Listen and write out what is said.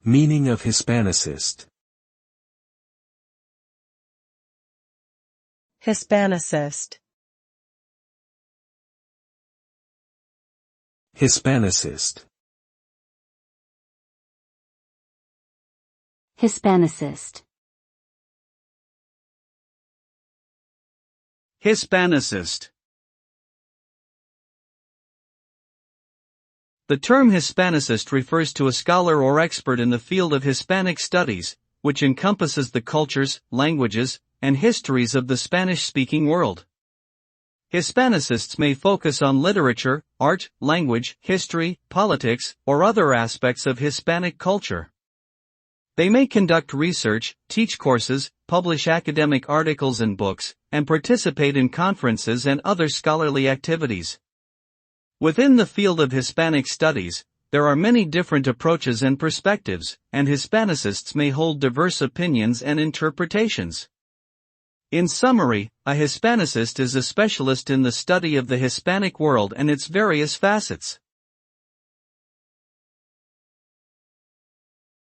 Meaning of Hispanicist. Hispanicist. Hispanicist. Hispanicist. Hispanicist. The term Hispanicist refers to a scholar or expert in the field of Hispanic studies, which encompasses the cultures, languages, and histories of the Spanish-speaking world. Hispanicists may focus on literature, art, language, history, politics, or other aspects of Hispanic culture. They may conduct research, teach courses, publish academic articles and books, and participate in conferences and other scholarly activities. Within the field of Hispanic studies, there are many different approaches and perspectives, and Hispanicists may hold diverse opinions and interpretations. In summary, a Hispanicist is a specialist in the study of the Hispanic world and its various facets.